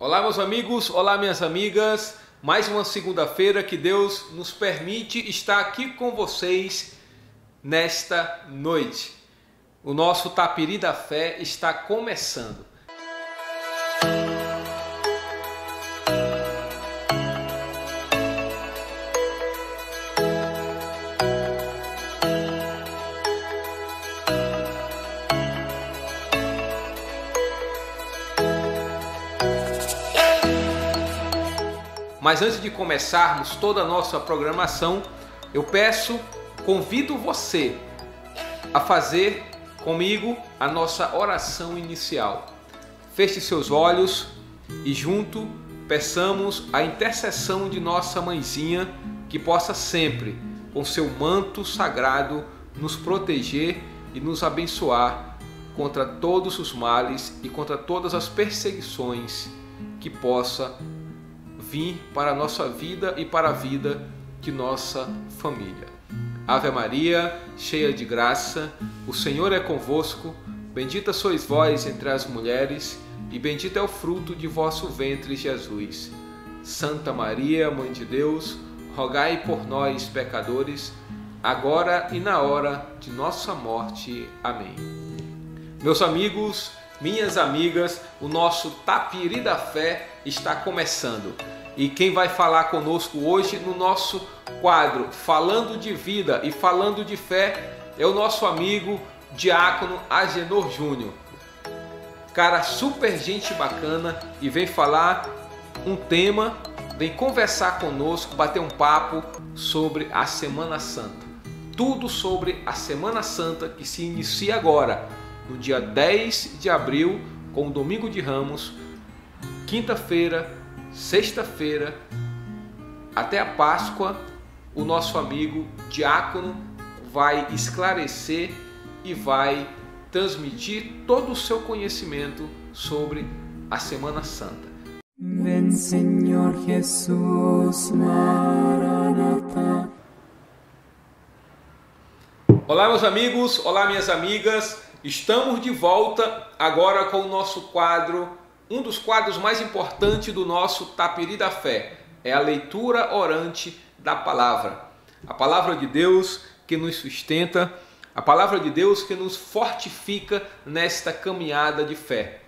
Olá, meus amigos, olá, minhas amigas. Mais uma segunda-feira que Deus nos permite estar aqui com vocês nesta noite. O nosso Tapiri da Fé está começando. Mas antes de começarmos toda a nossa programação, eu convido você a fazer comigo a nossa oração inicial. Feche seus olhos e junto peçamos a intercessão de nossa mãezinha, que possa sempre, com seu manto sagrado, nos proteger e nos abençoar contra todos os males e contra todas as perseguições que possa vir para a nossa vida e para a vida de nossa família. Ave Maria, cheia de graça, o Senhor é convosco, bendita sois vós entre as mulheres, e bendito é o fruto de vosso ventre, Jesus. Santa Maria, Mãe de Deus, rogai por nós, pecadores, agora e na hora de nossa morte. Amém. Meus amigos, minhas amigas, o nosso Tapiri da Fé está começando. E quem vai falar conosco hoje no nosso quadro Falando de Vida e Falando de Fé é o nosso amigo Diácono Agenor Júnior. Cara super gente bacana e vem falar um tema, vem conversar conosco, bater um papo sobre a Semana Santa. Tudo sobre a Semana Santa que se inicia agora, no dia 10 de abril, com o Domingo de Ramos, quinta-feira, sexta-feira, até a Páscoa. O nosso amigo Diácono vai esclarecer e vai transmitir todo o seu conhecimento sobre a Semana Santa. Ven, Senhor Jesus, Maranatha. Olá, meus amigos, olá, minhas amigas. Estamos de volta agora com o nosso quadro, um dos quadros mais importantes do nosso Tapiri da Fé. É a leitura orante da palavra. A palavra de Deus que nos sustenta, a palavra de Deus que nos fortifica nesta caminhada de fé.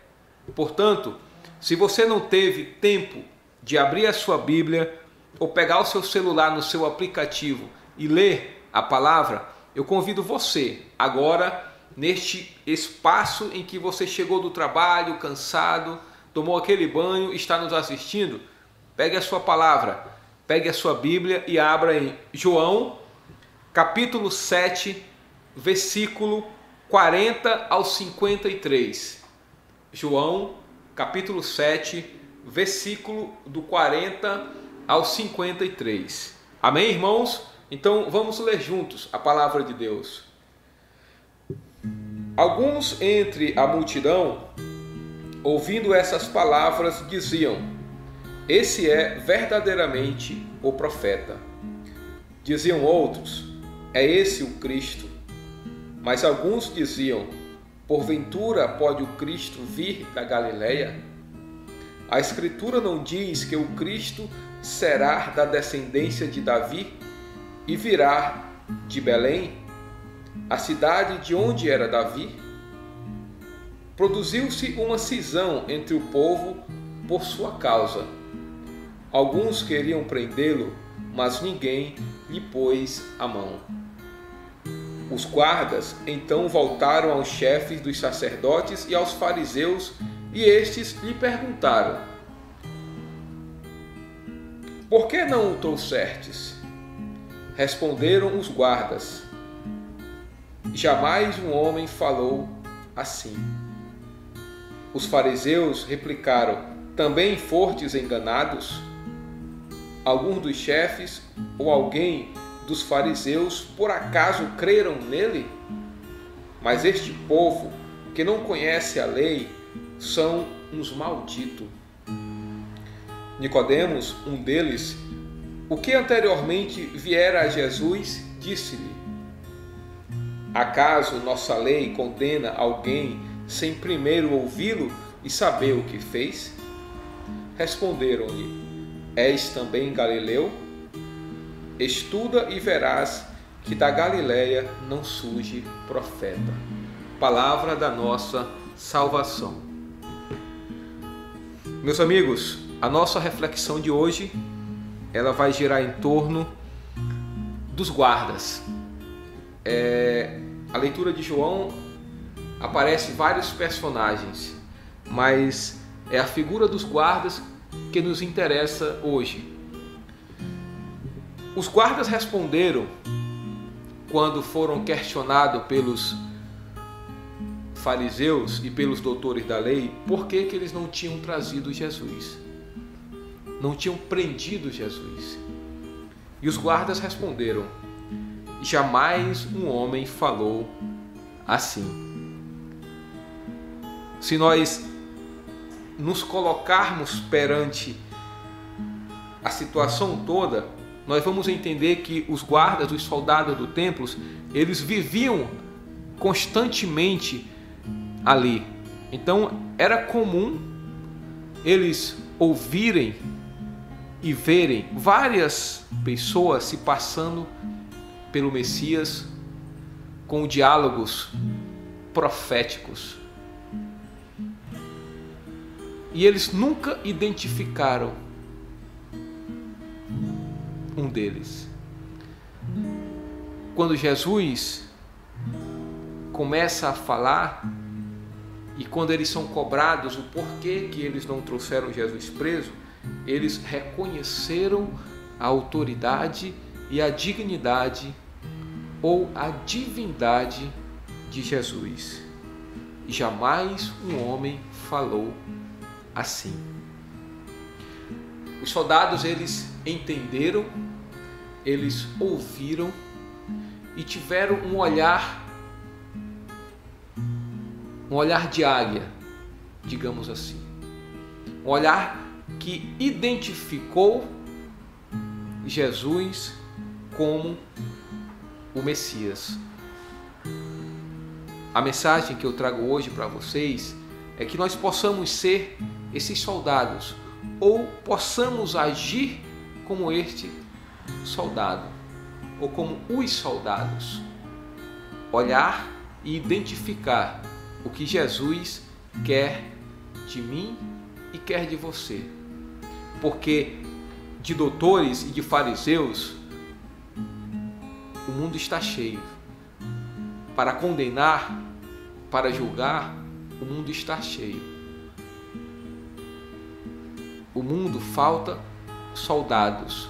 Portanto, se você não teve tempo de abrir a sua Bíblia ou pegar o seu celular no seu aplicativo e ler a palavra, eu convido você agora, neste espaço em que você chegou do trabalho cansado, tomou aquele banho, está nos assistindo, pegue a sua palavra, pegue a sua Bíblia e abra em João, capítulo 7, versículo 40 ao 53. João, capítulo 7, versículo do 40 ao 53. Amém, irmãos? Então vamos ler juntos a palavra de Deus. Alguns entre a multidão, ouvindo essas palavras, diziam: esse é verdadeiramente o profeta. Diziam outros: é esse o Cristo. Mas alguns diziam: porventura pode o Cristo vir da Galileia? A Escritura não diz que o Cristo será da descendência de Davi e virá de Belém, a cidade de onde era Davi? Produziu-se uma cisão entre o povo por sua causa. Alguns queriam prendê-lo, mas ninguém lhe pôs a mão. Os guardas então voltaram aos chefes dos sacerdotes e aos fariseus, e estes lhe perguntaram: por que não o trouxestes? Responderam os guardas: jamais um homem falou assim. Os fariseus replicaram: também fostes enganados? Alguns dos chefes ou alguém dos fariseus por acaso creram nele? Mas este povo, que não conhece a lei, são uns malditos. Nicodemos, um deles, o que anteriormente viera a Jesus, disse-lhe: acaso nossa lei condena alguém sem primeiro ouvi-lo e saber o que fez? responderam-lhe: És também Galileu? Estuda e verás que da Galileia não surge profeta. Palavra da nossa salvação. Meus amigos, a nossa reflexão de hoje, ela vai girar em torno dos guardas. A leitura de João aparece vários personagens, mas é a figura dos guardas que nos interessa hoje. Os guardas responderam quando foram questionados pelos fariseus e pelos doutores da lei por que eles não tinham trazido Jesus, não tinham prendido Jesus. E os guardas responderam: jamais um homem falou assim. Se nós nos colocarmos perante a situação toda, nós vamos entender que os guardas, os soldados do templo, eles viviam constantemente ali. Então era comum eles ouvirem e verem várias pessoas se passando pelo Messias com diálogos proféticos. E eles nunca identificaram um deles. Quando Jesus começa a falar e quando eles são cobrados o porquê que eles não trouxeram Jesus preso, eles reconheceram a autoridade e a dignidade ou a divindade de Jesus. Jamais um homem falou assim. Os soldados, eles entenderam, eles ouviram e tiveram um olhar de águia, digamos assim. Um olhar que identificou Jesus como o Messias. A mensagem que eu trago hoje para vocês é que nós possamos ser esses soldados, ou possamos agir como este soldado, ou como os soldados. Olhar e identificar o que Jesus quer de mim e quer de você. Porque de doutores e de fariseus o mundo está cheio. Para condenar, para julgar, o mundo está cheio. O mundo falta soldados.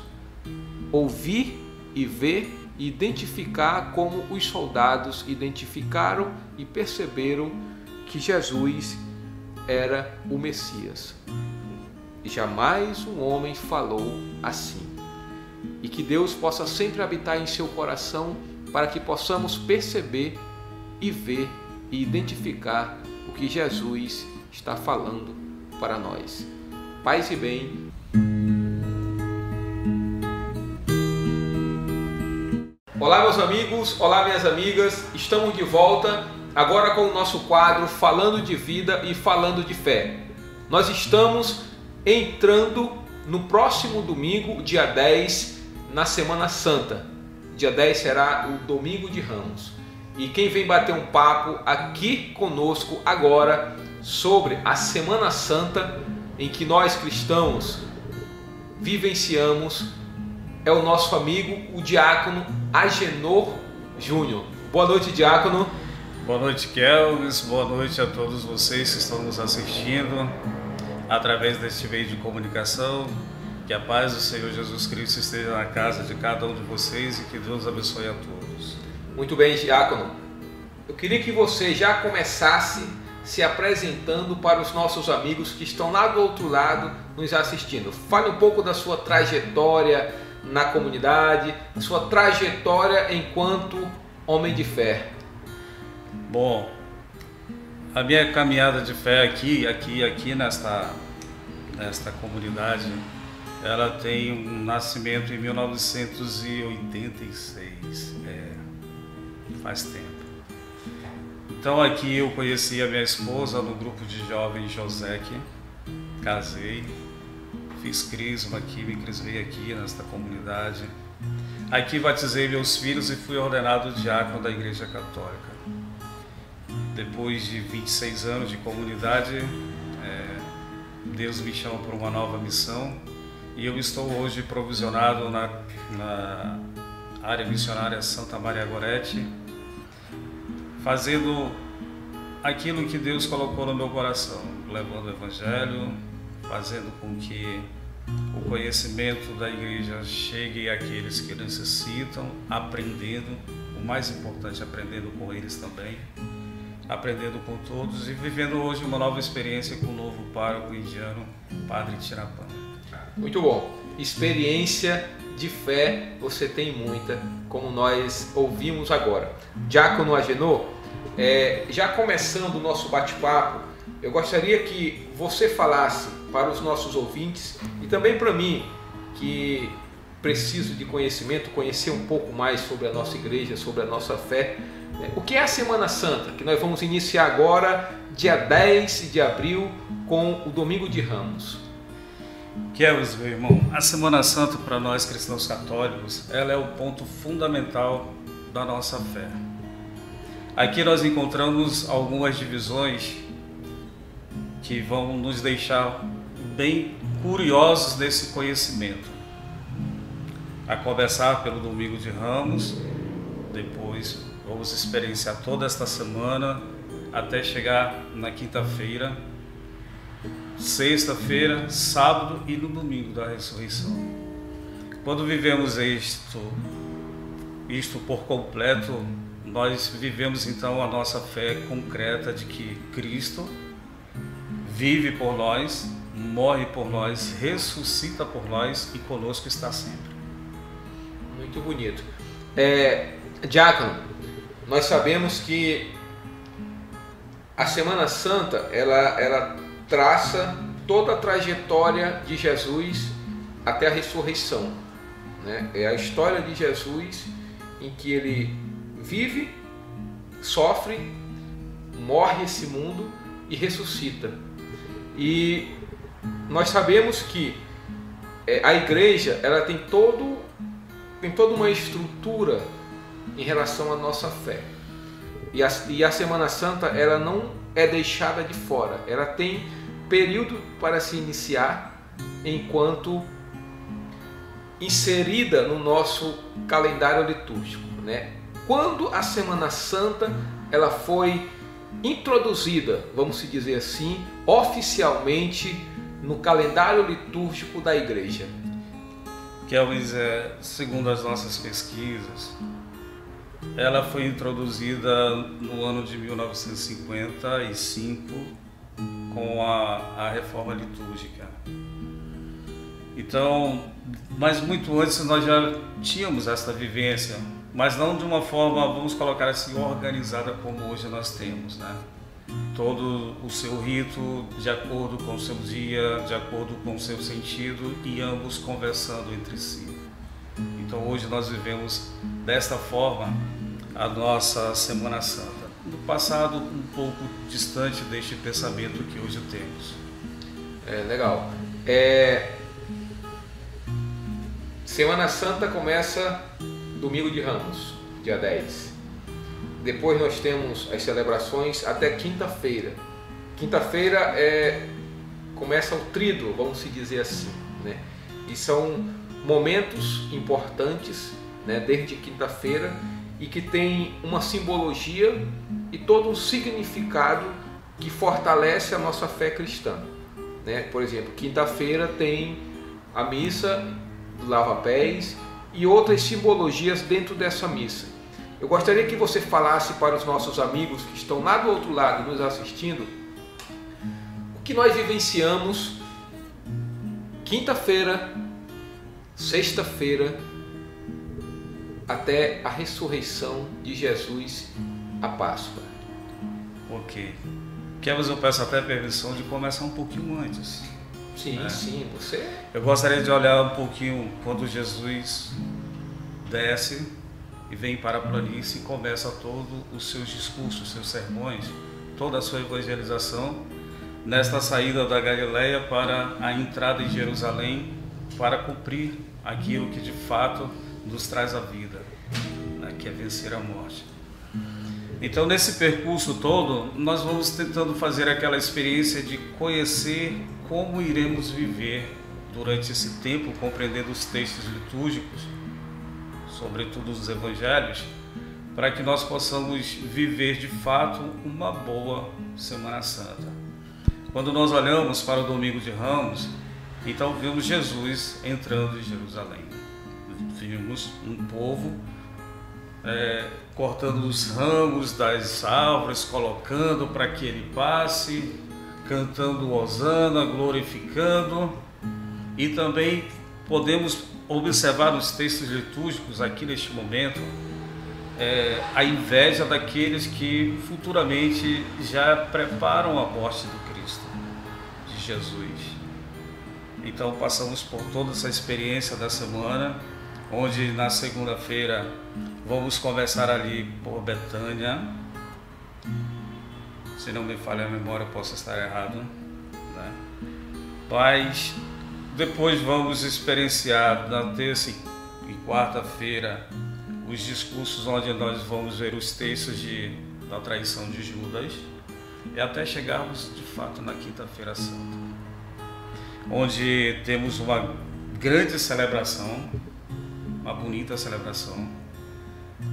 Ouvir e ver e identificar como os soldados identificaram e perceberam que Jesus era o Messias. E jamais um homem falou assim. E que Deus possa sempre habitar em seu coração para que possamos perceber e ver e identificar o que Jesus está falando para nós. Paz e bem. Olá, meus amigos, olá, minhas amigas. Estamos de volta agora com o nosso quadro Falando de Vida e Falando de Fé. Nós estamos entrando no próximo domingo, dia 10, na Semana Santa. Dia 10 será o Domingo de Ramos. E quem vem bater um papo aqui conosco agora sobre a Semana Santa em que nós cristãos vivenciamos é o nosso amigo, o diácono Agenor Júnior. Boa noite, diácono. Boa noite, Kelvis. Boa noite a todos vocês que estão nos assistindo através deste meio de comunicação. Que a paz do Senhor Jesus Cristo esteja na casa de cada um de vocês e que Deus abençoe a todos. Muito bem, diácono. Eu queria que você já começasse se apresentando para os nossos amigos que estão lá do outro lado nos assistindo. Fale um pouco da sua trajetória na comunidade, da sua trajetória enquanto homem de fé. Bom, a minha caminhada de fé aqui nesta comunidade, ela tem um nascimento em 1986, faz tempo. Então aqui eu conheci a minha esposa no grupo de jovens José, casei, fiz crisma aqui, me crismei aqui nesta comunidade. Aqui batizei meus filhos e fui ordenado diácono da Igreja Católica. Depois de 26 anos de comunidade, Deus me chama para uma nova missão e eu estou hoje provisionado na área missionária Santa Maria Gorete, fazendo aquilo que Deus colocou no meu coração, levando o Evangelho, fazendo com que o conhecimento da igreja chegue àqueles que necessitam, aprendendo, o mais importante, aprendendo com eles também, aprendendo com todos e vivendo hoje uma nova experiência com o novo pároco indiano, Padre Tirapã. Muito bom. Experiência de fé você tem muita, como nós ouvimos agora. Diácono Agenor, já começando o nosso bate-papo, eu gostaria que você falasse para os nossos ouvintes e também para mim, que preciso de conhecimento, conhecer um pouco mais sobre a nossa igreja, sobre a nossa fé. O que é a Semana Santa, que nós vamos iniciar agora, dia 10 de abril, com o Domingo de Ramos? Kelvis, meu irmão, a Semana Santa para nós cristãos católicos, ela é o ponto fundamental da nossa fé. Aqui nós encontramos algumas divisões que vão nos deixar bem curiosos desse conhecimento. A começar pelo Domingo de Ramos, depois vamos experienciar toda esta semana até chegar na quinta-feira, sexta-feira, sábado e no domingo da ressurreição. Quando vivemos isto por completo, nós vivemos então a nossa fé concreta de que Cristo vive por nós, morre por nós, ressuscita por nós e conosco está sempre. Muito bonito. Diácono, nós sabemos que a Semana Santa ela traça toda a trajetória de Jesus até a ressurreição, né? É a história de Jesus em que ele vive, sofre, morre esse mundo e ressuscita. E nós sabemos que a igreja ela tem toda uma estrutura em relação à nossa fé. E a Semana Santa ela não é deixada de fora. Ela tem período para se iniciar enquanto inserida no nosso calendário litúrgico, né? Quando a Semana Santa ela foi introduzida, vamos dizer assim, oficialmente no calendário litúrgico da igreja? Kelvis, segundo as nossas pesquisas, ela foi introduzida no ano de 1955 com a reforma litúrgica. Então, mas muito antes nós já tínhamos esta vivência, mas não de uma forma, vamos colocar assim, organizada como hoje nós temos, né? Todo o seu rito de acordo com o seu dia, de acordo com o seu sentido e ambos conversando entre si. Então hoje nós vivemos desta forma a nossa Semana Santa, no passado um pouco distante deste pensamento que hoje temos. Legal. Semana Santa começa Domingo de Ramos, dia 10. Depois nós temos as celebrações até quinta-feira. Quinta-feira começa o tríduo, vamos dizer assim, né? E são momentos importantes, né, desde quinta-feira, e que tem uma simbologia e todo um significado que fortalece a nossa fé cristã, né? Por exemplo, quinta-feira tem a missa do lava-pés e outras simbologias dentro dessa missa. Eu gostaria que você falasse para os nossos amigos que estão lá do outro lado nos assistindo o que nós vivenciamos quinta-feira, sexta-feira, até a ressurreição de Jesus, a Páscoa. Ok. Kelvis, eu peço até permissão de começar um pouquinho antes. Sim, sim, você... Eu gostaria de olhar um pouquinho quando Jesus desce e vem para a planície e começa todo os seus discursos, seus sermões, toda a sua evangelização, nesta saída da Galileia para a entrada em Jerusalém, para cumprir aquilo que de fato nos traz a vida, né, que é vencer a morte. Então, nesse percurso todo, nós vamos tentando fazer aquela experiência de conhecer como iremos viver durante esse tempo, compreendendo os textos litúrgicos, sobretudo os evangelhos, para que nós possamos viver de fato uma boa Semana Santa. Quando nós olhamos para o Domingo de Ramos, então vemos Jesus entrando em Jerusalém. Vimos um povo cortando os ramos das árvores, colocando para que ele passe, cantando hosana, glorificando, e também podemos observar nos textos litúrgicos aqui neste momento a inveja daqueles que futuramente já preparam a morte do Cristo, de Jesus. Então passamos por toda essa experiência da semana, onde na segunda-feira vamos começar ali por Betânia. Se não me falha a memória, posso estar errado, né? Mas depois vamos experienciar na terça e quarta-feira os discursos onde nós vamos ver os textos da traição de Judas, e até chegarmos de fato na quinta-feira santa, onde temos uma grande celebração, uma bonita celebração,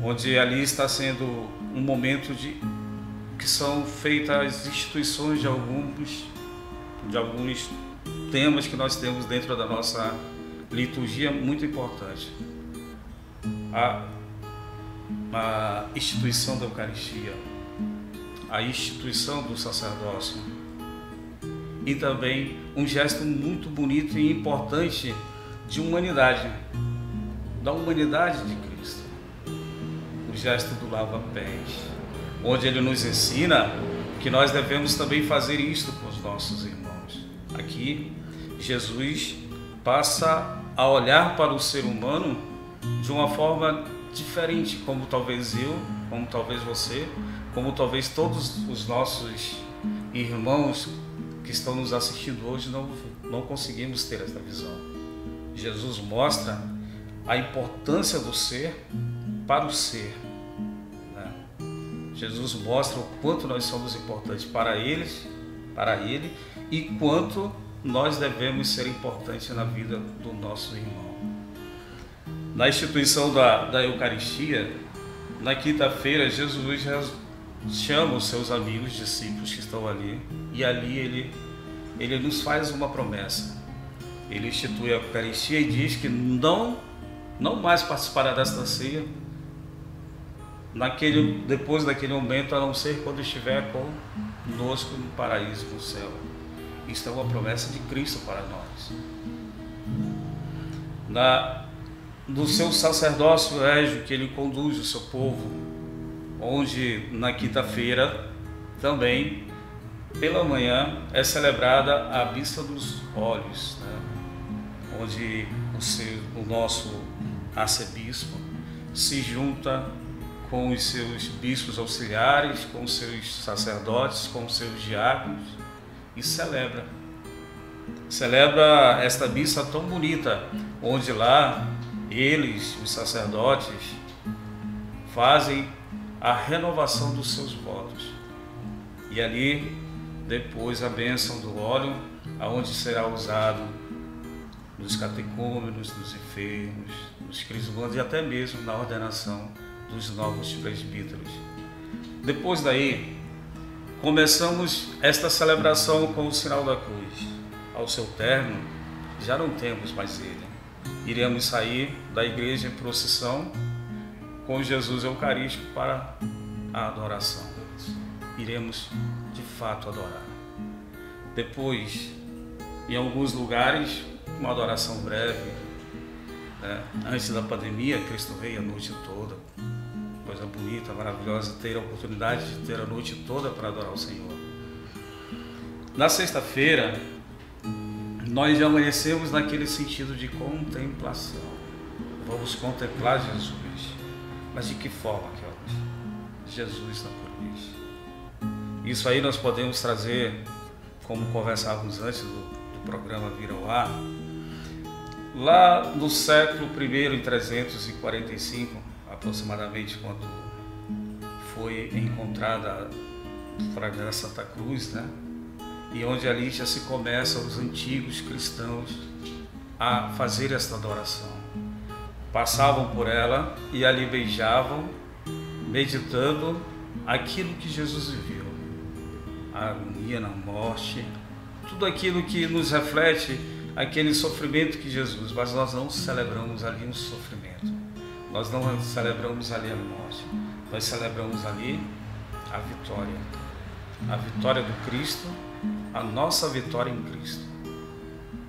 onde ali está sendo um momento que são feitas as instituições de alguns temas que nós temos dentro da nossa liturgia muito importante. A instituição da Eucaristia, a instituição do sacerdócio, e também um gesto muito bonito e importante de humanidade, da humanidade de Cristo, o gesto do lava-pés, onde ele nos ensina que nós devemos também fazer isto com os nossos irmãos. Aqui, Jesus passa a olhar para o ser humano de uma forma diferente, como talvez eu, como talvez você, como talvez todos os nossos irmãos que estão nos assistindo hoje não conseguimos ter essa visão. Jesus mostra a importância do ser para o ser, né? Jesus mostra o quanto nós somos importantes para ele e quanto nós devemos ser importantes na vida do nosso irmão. Na instituição da Eucaristia, na quinta-feira, Jesus chama os seus amigos, discípulos que estão ali, e ali ele nos faz uma promessa. Ele institui a Eucaristia e diz que não mais participará desta ceia depois daquele momento, a não ser quando estiver conosco no paraíso, no céu. Isto é uma promessa de Cristo para nós. No seu sacerdócio régio, que ele conduz o seu povo, onde na quinta-feira também, pela manhã, é celebrada a Missa dos Óleos, né? Onde o nosso arcebispo se junta com os seus bispos auxiliares, com os seus sacerdotes, com os seus diáconos, e celebra esta missa tão bonita, onde lá eles, os sacerdotes, fazem a renovação dos seus votos. E ali, depois, a bênção do óleo, aonde será usado nos catecúmenos, nos enfermos, nos crismandos e até mesmo na ordenação dos novos presbíteros. Depois daí, começamos esta celebração com o sinal da cruz. Ao seu término, já não temos mais ele. Iremos sair da igreja em procissão com Jesus Eucarístico para a adoração. Iremos de fato adorar. Depois, em alguns lugares, uma adoração breve, né? Antes da pandemia, Cristo veio a noite toda. Coisa bonita, maravilhosa, ter a oportunidade de ter a noite toda para adorar o Senhor. Na sexta-feira, nós já amanhecemos naquele sentido de contemplação. Vamos contemplar Jesus. Mas de que forma, Kelvin? Jesus na cruz. Isso aí nós podemos trazer como conversávamos antes do programa vir ao ar, lá no século I, em 345, aproximadamente, quando foi encontrada a fragmento da Santa Cruz, né? E onde ali já se começam os antigos cristãos a fazer esta adoração. Passavam por ela e ali beijavam, meditando aquilo que Jesus viveu, a agonia na morte, tudo aquilo que nos reflete aquele sofrimento que Jesus, mas nós não celebramos ali um sofrimento, nós não celebramos ali a morte, nós celebramos ali a vitória do Cristo, a nossa vitória em Cristo,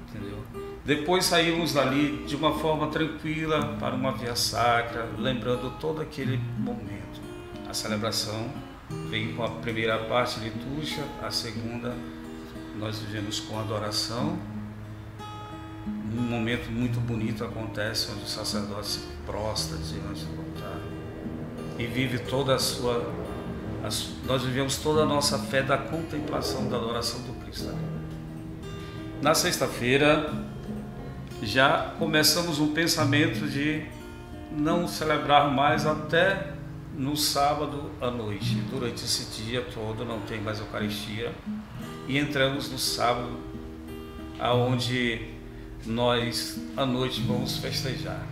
entendeu? Depois saímos dali de uma forma tranquila para uma via sacra, lembrando todo aquele momento. A celebração vem com a primeira parte litúrgica, a segunda nós vivemos com adoração. Um momento muito bonito acontece onde o sacerdote se prostra diante do altar e vive toda a sua... Nós vivemos toda a nossa fé da contemplação, da adoração do Cristo. Na sexta-feira já começamos um pensamento de não celebrar mais até no sábado à noite. Durante esse dia todo não tem mais Eucaristia e entramos no sábado, aonde nós à noite vamos festejar,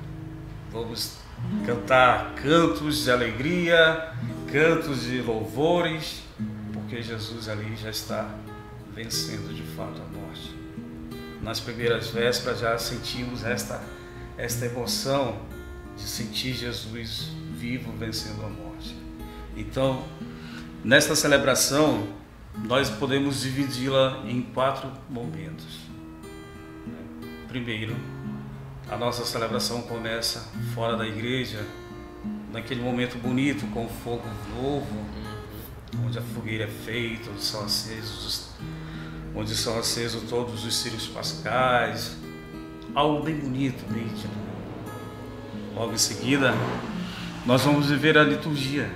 vamos cantar cantos de alegria, cantos de louvores, porque Jesus ali já está vencendo de fato a morte. Nas primeiras vésperas já sentimos esta emoção de sentir Jesus vivo vencendo a morte. Então, nesta celebração, nós podemos dividi-la em 4 momentos. Primeiro, a nossa celebração começa fora da igreja, naquele momento bonito, com o fogo novo, onde a fogueira é feita, onde são acesos todos os círios pascais, algo bem bonito, bem nítido. Logo em seguida, nós vamos viver a liturgia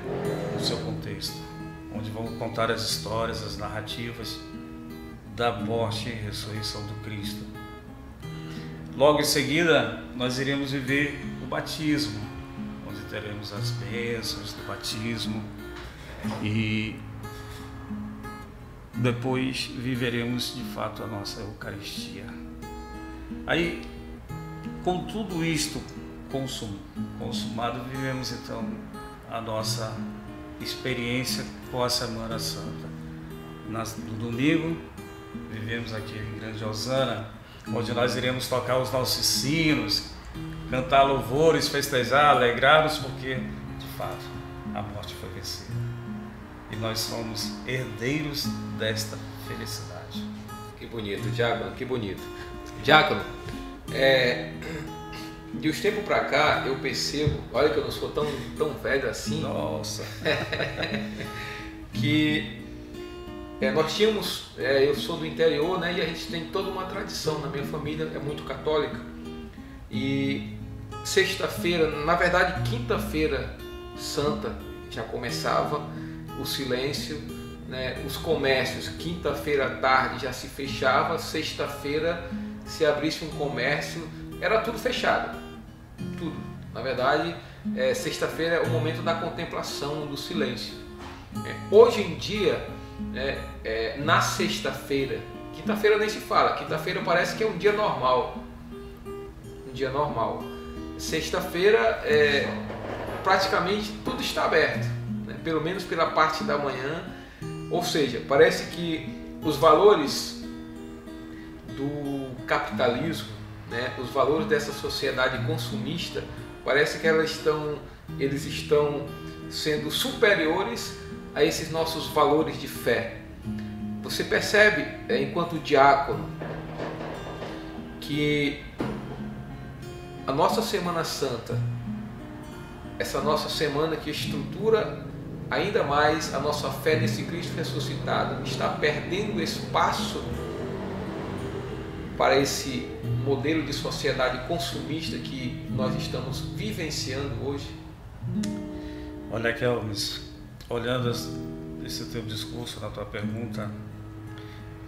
no seu contexto, onde vamos contar as histórias, as narrativas da morte e ressurreição do Cristo. Logo em seguida, nós iremos viver o batismo, onde teremos as bênçãos do batismo e depois viveremos de fato a nossa Eucaristia. Aí, com tudo isto consumado, vivemos então a nossa experiência com a Semana Santa. No domingo, vivemos aqui em Grande Osana, onde nós iremos tocar os nossos sinos, cantar louvores, festejar, alegrar-nos, porque, de fato, a morte foi vencida. E nós somos herdeiros desta felicidade. Que bonito, Diácono, que bonito. Diácono, de uns tempos para cá, eu percebo, olha que eu não sou tão velho assim. Nossa! Que nós tínhamos, eu sou do interior, né, e a gente tem toda uma tradição, na minha família é muito católica, e sexta-feira, na verdade quinta-feira santa, já começava o silêncio, né, os comércios, quinta-feira à tarde já se fechava, sexta-feira se abrisse um comércio, era tudo fechado, tudo. Na verdade, sexta-feira é o momento da contemplação, do silêncio. Hoje em dia, na sexta-feira, quinta-feira nem se fala, quinta-feira parece que é um dia normal, sexta-feira praticamente tudo está aberto, né? Pelo menos pela parte da manhã, ou seja, parece que os valores do capitalismo, né? Os valores dessa sociedade consumista, parece que eles estão sendo superiores a esses nossos valores de fé. Você percebe, enquanto diácono, que a nossa Semana Santa, essa nossa semana que estrutura ainda mais a nossa fé nesse Cristo ressuscitado, está perdendo espaço para esse modelo de sociedade consumista que nós estamos vivenciando hoje? Olha, Kelvis, olhando esse teu discurso, na tua pergunta,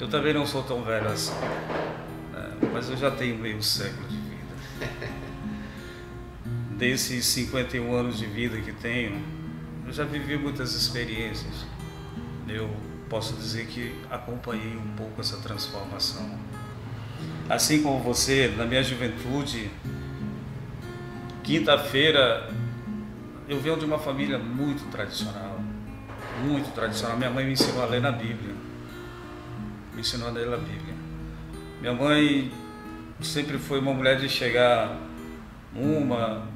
Eu também não sou tão velho assim, mas eu já tenho meio século de vida. Desses 51 anos de vida que tenho, eu já vivi muitas experiências. Eu posso dizer que acompanhei um pouco essa transformação. Assim como você, na minha juventude, quinta-feira, eu venho de uma família muito tradicional. Muito tradicional. Minha mãe me ensinou a ler na Bíblia. Me ensinou a ler na Bíblia. Minha mãe sempre foi uma mulher de chegar uma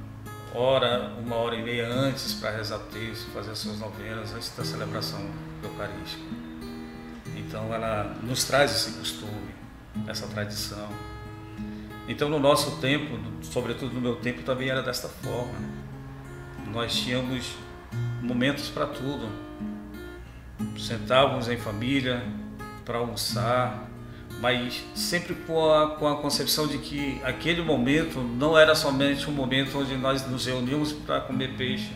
hora e meia antes para rezar o texto, fazer as suas novenas antes da celebração eucarística. Então ela nos traz esse costume, essa tradição. Então no nosso tempo, sobretudo no meu tempo, também era desta forma. Nós tínhamos momentos para tudo. Sentávamos em família para almoçar, mas sempre com a concepção de que aquele momento não era somente um momento onde nós nos reunimos para comer peixe.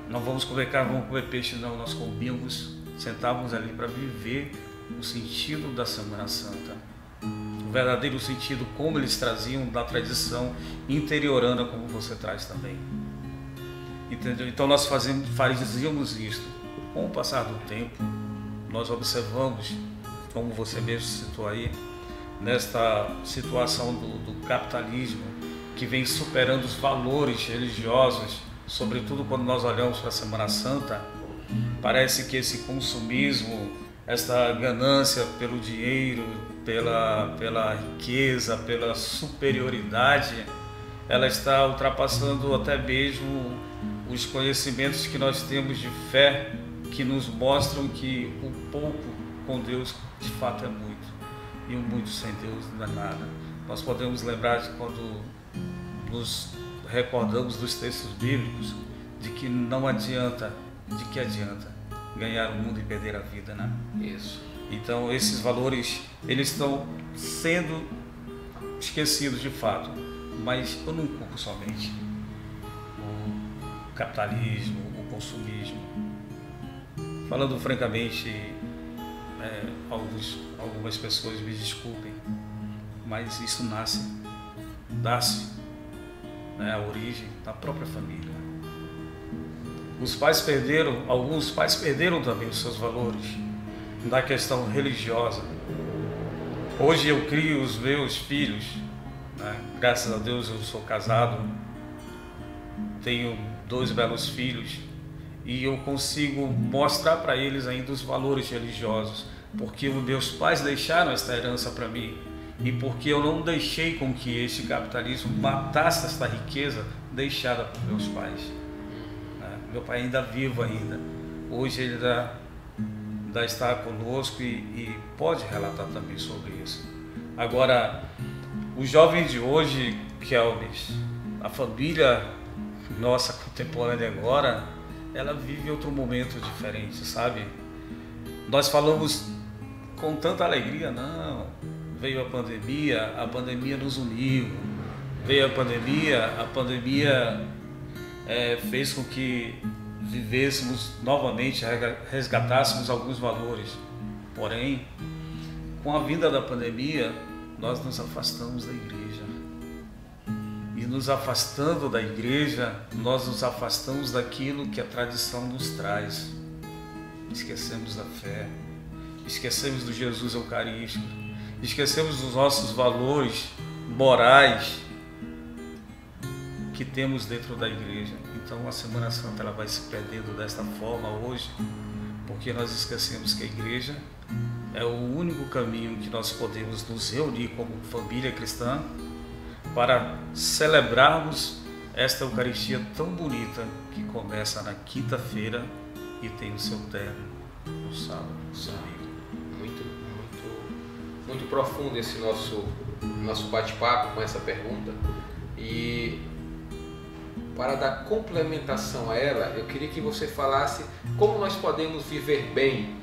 Não vamos comer carne, vamos comer peixe, não. Nós comíamos, sentávamos ali para viver o sentido da Semana Santa. O verdadeiro sentido, como eles traziam da tradição interiorana, como você traz também. Entendeu? Então nós fazíamos isso. Com o passar do tempo, nós observamos, como você mesmo citou aí, nesta situação do capitalismo que vem superando os valores religiosos, sobretudo quando nós olhamos para a Semana Santa, parece que esse consumismo, essa ganância pelo dinheiro, pela riqueza, pela superioridade, ela está ultrapassando até mesmo os conhecimentos que nós temos de fé, que nos mostram que o pouco com Deus de fato é muito, e o muito sem Deus não é nada. Nós podemos lembrar de quando nos recordamos dos textos bíblicos, de que não adianta, de que adianta ganhar o mundo e perder a vida, né? Isso. Então esses valores, eles estão sendo esquecidos de fato, mas eu não culpo somente o capitalismo, o consumismo. Falando francamente, algumas pessoas me desculpem, mas isso dá-se a origem da própria família. Alguns pais perderam também os seus valores na questão religiosa. Hoje eu crio os meus filhos, né? Graças a Deus eu sou casado, tenho 2 belos filhos e eu consigo mostrar para eles ainda os valores religiosos, porque os meus pais deixaram esta herança para mim e porque eu não deixei com que este capitalismo matasse esta riqueza deixada por meus pais. Meu pai ainda vivo ainda, hoje ele ainda está conosco e pode relatar também sobre isso. Agora, os jovens de hoje, Kelvis, a família nossa contemporânea agora, ela vive outro momento diferente, sabe? Nós falamos com tanta alegria, não, veio a pandemia nos uniu, veio a pandemia fez com que vivêssemos novamente, resgatássemos alguns valores. Porém, com a vinda da pandemia, nós nos afastamos da igreja. E nos afastando da igreja, nós nos afastamos daquilo que a tradição nos traz. Esquecemos da fé, esquecemos do Jesus Eucarístico, esquecemos dos nossos valores morais que temos dentro da igreja. Então a Semana Santa ela vai se perdendo desta forma hoje, porque nós esquecemos que a igreja é o único caminho que nós podemos nos reunir como família cristã para celebrarmos esta Eucaristia tão bonita que começa na quinta-feira e tem o seu término no sábado. Muito profundo esse nosso bate-papo com essa pergunta. E para dar complementação a ela, eu queria que você falasse como nós podemos viver bem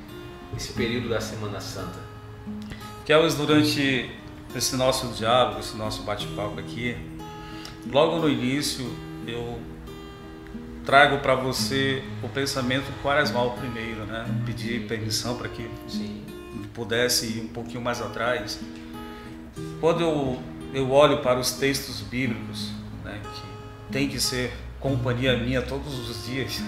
esse período da Semana Santa. Kelvis, durante esse nosso diálogo, esse nosso bate-papo aqui, logo no início eu trago para você o pensamento quaresmal primeiro, né? Pedir permissão para que pudesse ir um pouquinho mais atrás. Quando eu olho para os textos bíblicos, né, que tem que ser companhia minha todos os dias,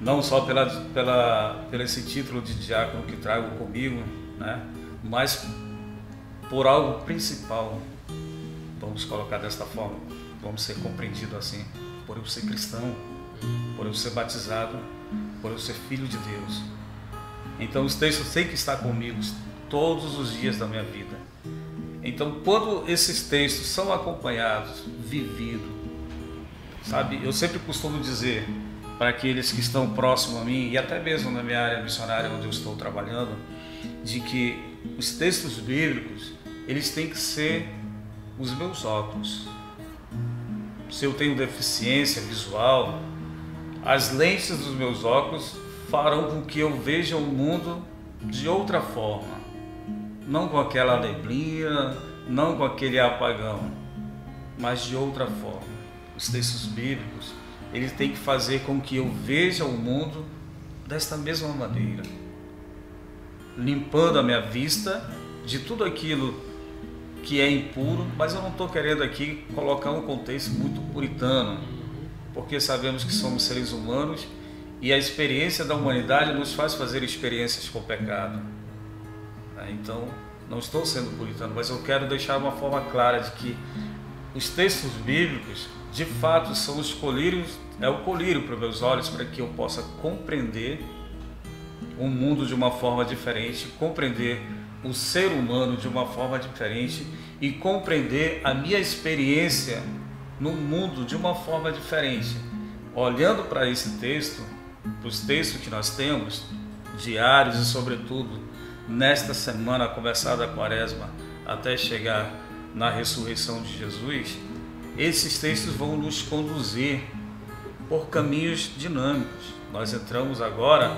não só pelo esse título de diácono que trago comigo, né, mas por algo principal, vamos colocar desta forma, vamos ser compreendidos assim, por eu ser cristão, por eu ser batizado, por eu ser filho de Deus. Então os textos têm que estar comigo todos os dias da minha vida. Então quando esses textos são acompanhados, vividos, sabe, eu sempre costumo dizer para aqueles que estão próximos a mim, e até mesmo na minha área missionária onde eu estou trabalhando, de que os textos bíblicos, eles têm que ser os meus óculos. Se eu tenho deficiência visual, as lentes dos meus óculos farão com que eu veja o mundo de outra forma, não com aquela neblina, não com aquele apagão, mas de outra forma. Os textos bíblicos, eles têm que fazer com que eu veja o mundo desta mesma maneira, limpando a minha vista de tudo aquilo que é impuro, mas eu não estou querendo aqui colocar um contexto muito puritano, porque sabemos que somos seres humanos e a experiência da humanidade nos faz fazer experiências com o pecado. Então, não estou sendo puritano, mas eu quero deixar uma forma clara de que os textos bíblicos, de fato, são os colírios, é o colírio para os meus olhos, para que eu possa compreender o mundo de uma forma diferente, compreender o ser humano de uma forma diferente e compreender a minha experiência no mundo de uma forma diferente. Olhando para esse texto, para os textos que nós temos, diários e sobretudo nesta semana, começada a quaresma, até chegar na ressurreição de Jesus, esses textos vão nos conduzir por caminhos dinâmicos. Nós entramos agora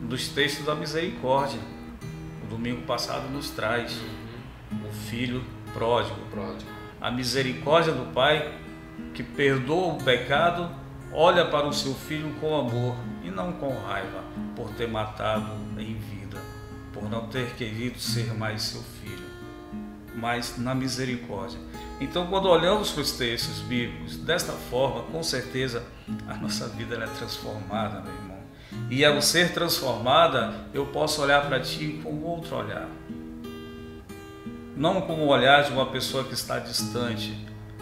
nos textos da misericórdia. O domingo passado nos traz o filho pródigo. A misericórdia do Pai que perdoa o pecado, olha para o seu filho com amor e não com raiva, por ter matado em vida, por não ter querido ser mais seu filho, mas na misericórdia. Então, quando olhamos para os textos bíblicos desta forma, com certeza a nossa vida ela é transformada, meu irmão. E ao ser transformada, eu posso olhar para ti com outro olhar. Não como o olhar de uma pessoa que está distante,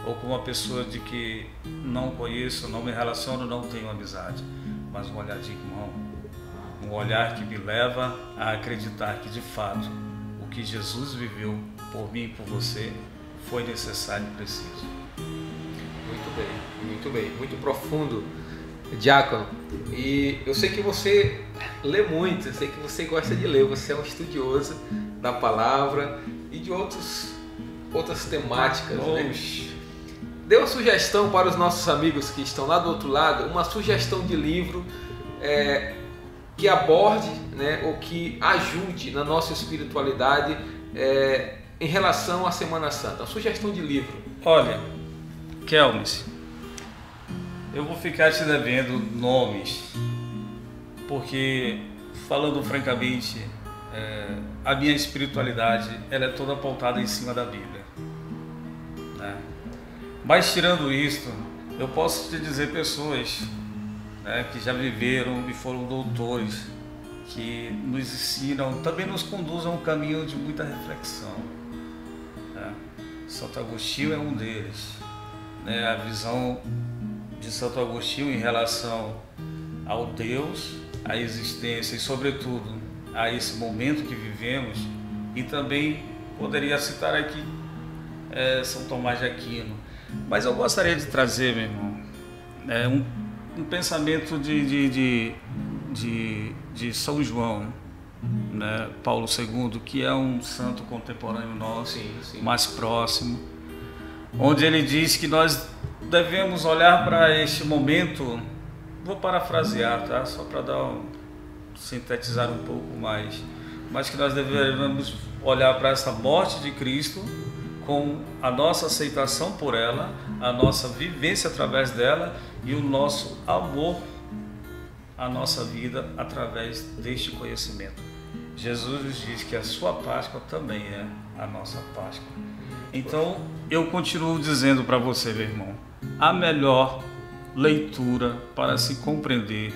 ou com uma pessoa de que não conheço, não me relaciono, não tenho amizade, mas um olhar de irmão, um olhar que me leva a acreditar que de fato o que Jesus viveu por mim e por você foi necessário e preciso. Muito bem, muito profundo, diácono. E eu sei que você lê muito, eu sei que você gosta de ler, você é um estudioso da palavra e de outras temáticas, né? Dê uma sugestão para os nossos amigos que estão lá do outro lado, uma sugestão de livro que aborde, né, ou que ajude na nossa espiritualidade em relação à Semana Santa. Uma sugestão de livro. Olha, Kelmes, eu vou ficar te devendo nomes, porque, falando francamente, a minha espiritualidade ela é toda pautada em cima da Bíblia, né? Mas tirando isto, eu posso te dizer pessoas, né, que já viveram e foram doutores, que nos ensinam, também nos conduzem a um caminho de muita reflexão, né? Santo Agostinho é um deles, né? A visão de Santo Agostinho em relação ao Deus, à existência e sobretudo a esse momento que vivemos, e também poderia citar aqui São Tomás de Aquino. Mas eu gostaria de trazer, meu irmão, um pensamento de São João, né, Paulo II, que é um santo contemporâneo nosso, mais próximo, onde ele diz que nós devemos olhar para este momento, vou parafrasear, tá? Só para sintetizar um pouco mais, mas que nós devemos olhar para essa morte de Cristo com a nossa aceitação por ela, a nossa vivência através dela e o nosso amor à nossa vida através deste conhecimento. Jesus nos diz que a sua Páscoa também é a nossa Páscoa. Então, eu continuo dizendo para você, meu irmão, a melhor leitura para se compreender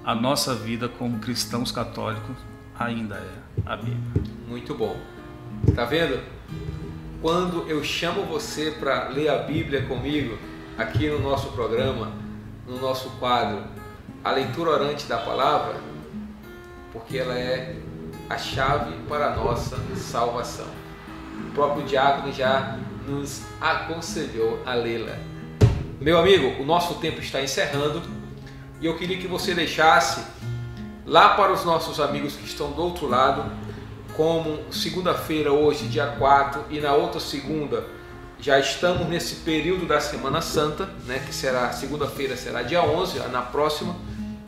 a nossa vida como cristãos católicos ainda é a Bíblia. Muito bom. Tá vendo? Quando eu chamo você para ler a Bíblia comigo, aqui no nosso programa, no nosso quadro, a leitura orante da palavra, porque ela é a chave para a nossa salvação. O próprio diácono já nos aconselhou a lê-la. Meu amigo, o nosso tempo está encerrando e eu queria que você deixasse lá para os nossos amigos que estão do outro lado, como segunda-feira hoje, dia 4, e na outra segunda já estamos nesse período da Semana Santa, né, que será segunda-feira, será dia 11, na próxima,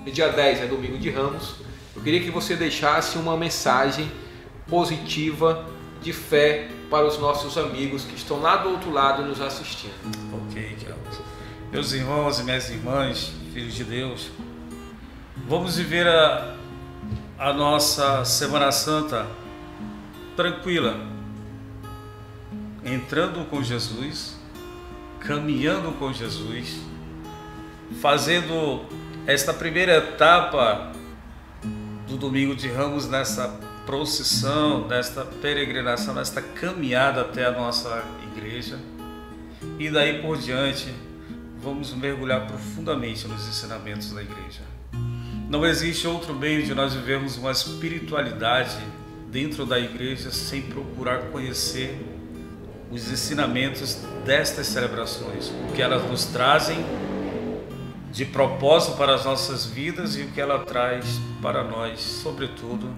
e dia 10 é domingo de Ramos. Eu queria que você deixasse uma mensagem positiva de fé para os nossos amigos que estão lá do outro lado nos assistindo. Ok, Carlos. Meus irmãos e minhas irmãs, filhos de Deus, vamos viver a nossa Semana Santa tranquila, entrando com Jesus, caminhando com Jesus, fazendo esta primeira etapa do Domingo de Ramos nessa procissão, nesta peregrinação, nesta caminhada até a nossa igreja, e daí por diante vamos mergulhar profundamente nos ensinamentos da igreja. Não existe outro meio de nós vivermos uma espiritualidade dentro da igreja sem procurar conhecer os ensinamentos destas celebrações, o que elas nos trazem de propósito para as nossas vidas e o que ela traz para nós, sobretudo,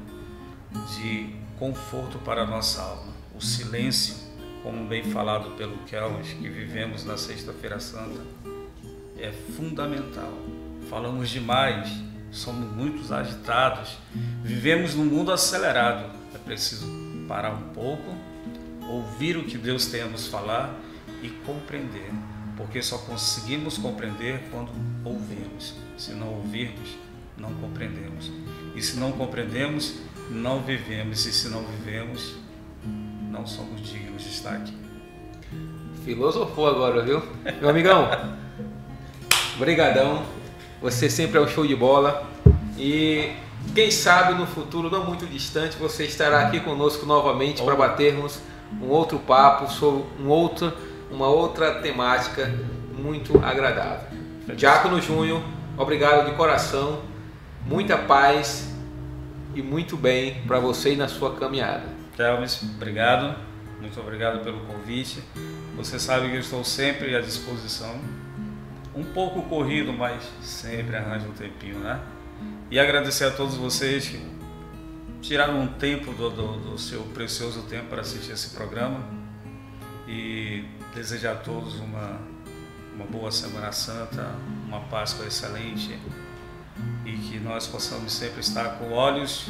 de conforto para a nossa alma. O silêncio, como bem falado pelo Kelvis, que vivemos na Sexta-feira Santa, é fundamental. Falamos demais, somos muito agitados, vivemos num mundo acelerado. É preciso parar um pouco, ouvir o que Deus tem a nos falar e compreender, porque só conseguimos compreender quando ouvirmos. Se não ouvirmos, não compreendemos. E se não compreendemos, não vivemos. E se não vivemos, não somos dignos de estar aqui. Filosofou agora, viu? Meu amigão, brigadão. Você sempre é um show de bola. E quem sabe no futuro, não muito distante, você estará aqui conosco novamente para batermos um outro papo sobre uma outra temática muito agradável. Diácono Júnior, obrigado de coração, muita paz e muito bem para você e na sua caminhada. Kelvis, obrigado, muito obrigado pelo convite. Você sabe que eu estou sempre à disposição. Um pouco corrido, mas sempre arranjo um tempinho, né? E agradecer a todos vocês que tiraram um tempo do seu precioso tempo para assistir esse programa e desejar a todos uma boa Semana Santa, uma Páscoa excelente e que nós possamos sempre estar com olhos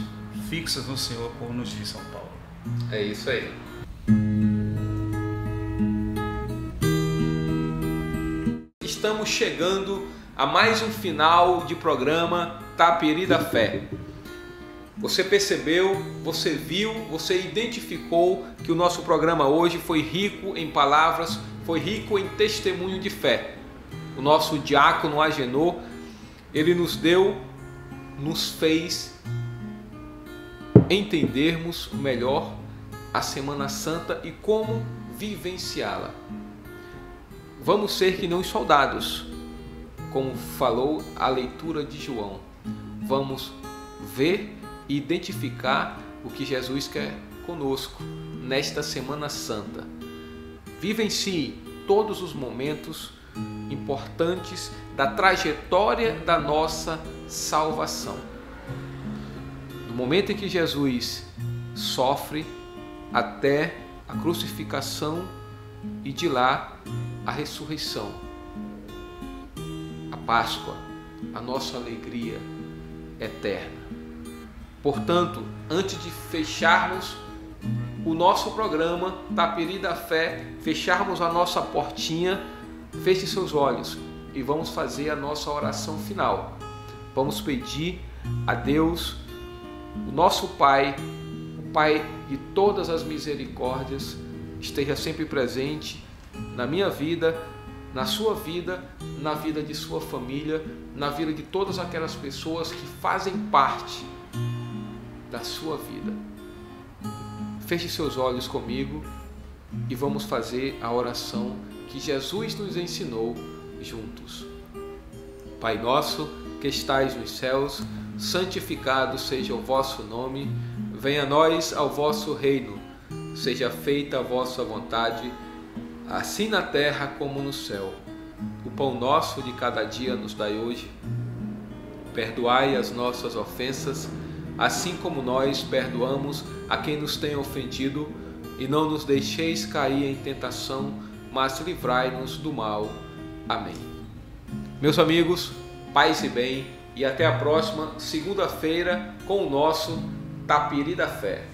fixos no Senhor, como nos diz São Paulo. É isso aí. Estamos chegando a mais um final de programa Tapiri da Fé. Você percebeu, você viu, você identificou que o nosso programa hoje foi rico em palavras, foi rico em testemunho de fé. O nosso diácono Agenor, ele nos fez entendermos melhor a Semana Santa e como vivenciá-la. Vamos ser que não os soldados, como falou a leitura de João. Vamos ver e identificar o que Jesus quer conosco nesta Semana Santa. Vivencie todos os momentos importantes da trajetória da nossa salvação. Do momento em que Jesus sofre até a crucificação e de lá a ressurreição. A Páscoa, a nossa alegria eterna. Portanto, antes de fecharmos o nosso programa Tapiri da Fé, fecharmos a nossa portinha, feche seus olhos e vamos fazer a nossa oração final. Vamos pedir a Deus, o nosso Pai, o Pai de todas as misericórdias, esteja sempre presente na minha vida, na sua vida, na vida de sua família, na vida de todas aquelas pessoas que fazem parte da sua vida. Feche seus olhos comigo e vamos fazer a oração que Jesus nos ensinou juntos. Pai nosso que estais nos céus, santificado seja o vosso nome, venha a nós ao vosso reino, seja feita a vossa vontade, assim na terra como no céu. O pão nosso de cada dia nos dai hoje. Perdoai as nossas ofensas, assim como nós perdoamos a quem nos tem ofendido, e não nos deixeis cair em tentação, mas livrai-nos do mal. Amém. Meus amigos, paz e bem, e até a próxima segunda-feira com o nosso Tapiri da Fé.